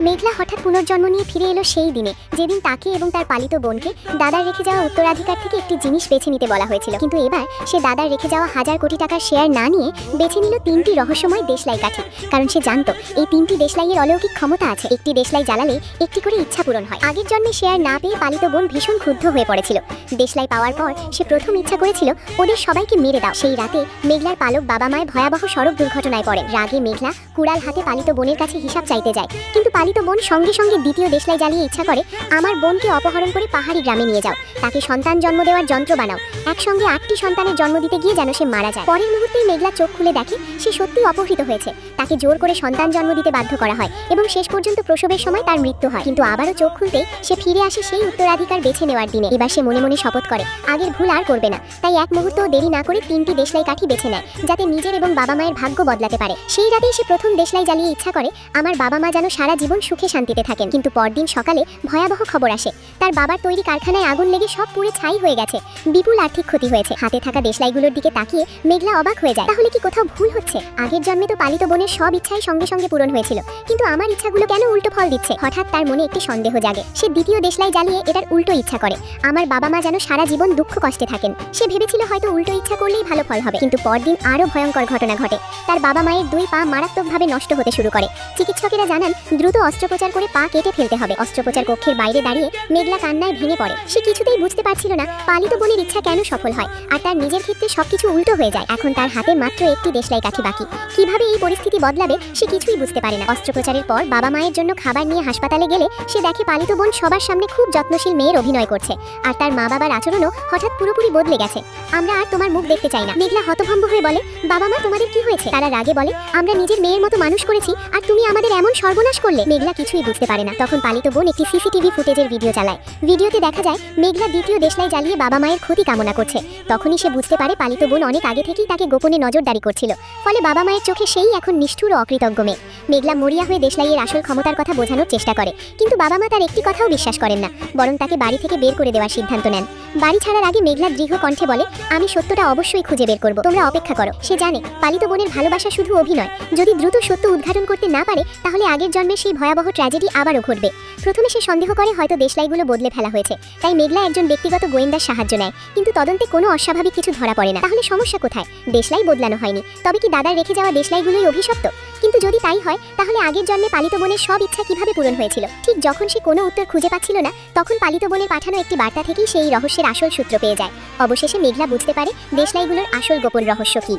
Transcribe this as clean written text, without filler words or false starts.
মেঘলা হঠাৎ পুনর্জন্ম নিয়ে ফিরে এলো সেই দিনে যেদিন তাকে এবং তার পালিত বোনকে দাদার রেখে যাওয়া উত্তরাধিকার থেকে একটি জিনিস বেছে নিতে বলা হয়েছিল। কিন্তু এবার সে দাদার রেখে যাওয়া 1000 কোটি টাকার শেয়ার না নিয়ে বেছে নিল 3টি রহস্যময় দেশলাই কাঠি। কারণ সে জানতো এই 3টি দেশলাইয়ের অলৌকিক ক্ষমতা আছে। একটি দেশলাই জ্বালালে একটি করে ইচ্ছা পূরণ হয়। আগের জন্মে শেয়ার না পেয়ে পালিত বোন ভীষণ ক্ষুব্ধ হয়ে পড়েছিল। দেশলাই পাওয়ার পর সে প্রথম ইচ্ছা করেছিল ওদের সবাইকে মেরে দাও। সেই রাতে মেঘলার পালক বাবা মায়ের ভয়াবহ সড়ক দুর্ঘটনায় পড়ে। রাগে মেঘলা কুড়াল হাতে পালিত বোনের কাছে হিসাব চাইতে যায়, কিন্তু পালিত বোন সঙ্গে সঙ্গে দ্বিতীয় দেশলাই জ্বালিয়ে ইচ্ছা করে আমার বোনকে অপহরণ করে পাহাড়ি গ্রামে নিয়ে যাও, তাকে সন্তান জন্ম দেওয়ার যন্ত্র বানাও। একসঙ্গে 8টি সন্তানের জন্ম দিতে গিয়ে যেন সে মারা যায়। পরের মুহূর্তেই মেঘলা চোখ খুলে দেখে সে সত্যি অপহৃত হয়েছে। তাকে জোর করে সন্তান জন্ম দিতে বাধ্য করা হয় এবং শেষ পর্যন্ত প্রসবের সময় তার মৃত্যু হয়। কিন্তু আবারও চোখ খুলতেই সে ফিরে আসে সেই উত্তরাধিকার বেছে নেওয়ার দিনে। এবার সে মনে মনে শপথ করে আগের ভুল আর করবে না। তাই এক মুহূর্তও দেরি না করে 3টি দেশলাই কাঠি বেছে নেয়, যাতে নিজের এবং বাবা মায়ের ভাগ্য বদলাতে পারে। সেই রাতেই সে প্রথম দেশলাই জ্বালিয়ে ইচ্ছা করে আমার বাবা মা যেন সারা জীবন সুখে শান্তিতে থাকেন। কিন্তু পরদিন সকালে ভয়াবহ খবর আসে, তার বাবার তৈরি কারখানায় আগুন লেগে সব পুড়ে ছাই হয়ে গেছে। বিপুল আর্থিক ক্ষতি হয়েছে। হাতে থাকা দেশলাইগুলোর দিকে তাকিয়ে মেঘলা অবাক হয়ে যায়। তাহলে কি কোথাও ভুল হচ্ছে? আগের জন্মে তো পালিত বোনের সব ইচ্ছাই সঙ্গে সঙ্গে পূরণ হয়েছিল, কিন্তু আমার ইচ্ছাগুলো কেন উল্টো ফল দিচ্ছে? হঠাৎ তার মনে একটি সন্দেহ জাগে। সে দ্বিতীয় দেশলাই জ্বালিয়ে এটার উল্টো ইচ্ছা করে আমার বাবা মা যেন সারা জীবন দুঃখ কষ্টে থাকেন। সে ভেবেছিল হয়তো উল্টো ইচ্ছা করলেই ভালো ফল হবে, কিন্তু পরদিন আরও ভয়ঙ্কর ঘটনা ঘটে। তার বাবা মায়ের 2 পা মারাত্মকভাবে নষ্ট হতে শুরু করে। চিকিৎসকেরা জানান দ্রুত অস্ত্রোপচার করে পা কেটে ফেলতে হবে। অস্ত্রোপচার কক্ষের বাইরে দাঁড়িয়ে মেঘলা কান্নায় ভেঙে পড়ে। সে কিছুতেই বুঝতে পারছিল না পালিত বোনের ইচ্ছা কেন সফল হয় আর তার নিজের ক্ষেত্রে সবকিছু উল্টো হয়ে যায়। এখন তার হাতে মাত্র একটি দেশলাই কাঠি বাকি। কিভাবে এই পরিস্থিতি বদলাবে সে কিছুই বুঝতে পারে না। অস্ত্রোপচারের পর বাবা মায়ের জন্য খাবার নিয়ে হাসপাতালে গেলে সে দেখে পালিত বোন সবার সামনে খুব যত্নশীল মেয়ের অভিনয় করছে, আর তার মা বাবার আচরণও হঠাৎ পুরোপুরি বদলে গেছে। আমরা আর তোমার মুখ দেখতে চাই না। মেঘলা হতভম্ব হয়ে বলে বাবা মা তোমাদের কি হয়েছে? তারা রাগে বলে আমরা নিজের মেয়ের মতো মানুষ করেছি আর তুমি আমাদের এমন সর্বনাশ করলে। মেঘলা কিছুই বুঝতে পারে না। তখন পালিত বোন একটি সিসিটিভি ফুটেজের ভিডিও চালায়। ভিডিওতে দেখা যায় মেঘলা দ্বিতীয় দেশলাই জ্বালিয়ে বাবা মায়ের ক্ষতি কামনা করছে। তখনই সে বুঝতে পারে পালিত বোন অনেক আগে থেকেই তাকে গোপনে নজরদারি করছিল, ফলে বাবা মায়ের চোখে সেই এখন নিষ্ঠুর ও অকৃতজ্ঞ মেয়ে। মেঘলা মরিয়া হয়ে দেশলাইয়ের আসল ক্ষমতার কথা বোঝানোর চেষ্টা করে, কিন্তু বাবা মা তার একটি কথাও বিশ্বাস করেন না, বরং তাকে বাড়ি থেকে বের করে দেওয়ার সিদ্ধান্ত নেন। বাড়ি ছাড়ার আগে মেঘলা দৃঢ় কণ্ঠে বলে আমি সত্যটা অবশ্যই খুঁজে বের করব, তোমরা অপেক্ষা করো। সে জানে পালিত বোনের ভালোবাসা শুধু অভিনয়। যদি দ্রুত সত্য উদ্ঘাটন করতে না পারে তাহলে আগের জন্মের সেই ভয়াবহ ট্র্যাজেডি আবারও ঘটবে। প্রথমে সে সন্দেহ করে হয়তো দেশলাইগুলো বদলে ফেলা হয়েছে, তাই মেঘলা একজন ব্যক্তিগত গোয়েন্দার সাহায্য নেয়। কিন্তু তদন্তে কোনো অস্বাভাবিক কিছু ধরা পড়ে না। তাহলে সমস্যা কোথায়? দেশলাই বদলানো হয়নি, তবে কি দাদার রেখে যাওয়া দেশলাইগুলোই অভিশপ্ত? কিন্তু যদি তাই হয় তাহলে আগের জন্মে পালিত বোনের সব ইচ্ছা কিভাবে পূরণ হয়েছিল? ঠিক যখন সে কোনো উত্তর খুঁজে পাচ্ছিল না, তখন পালিত বোনের পাঠানো একটি বার্তা থেকেই সেই রহস্যের আসল সূত্র পেয়ে যায়। অবশেষে মেঘলা বুঝতে পারে দেশলাইগুলোর আসল গোপন রহস্য কি।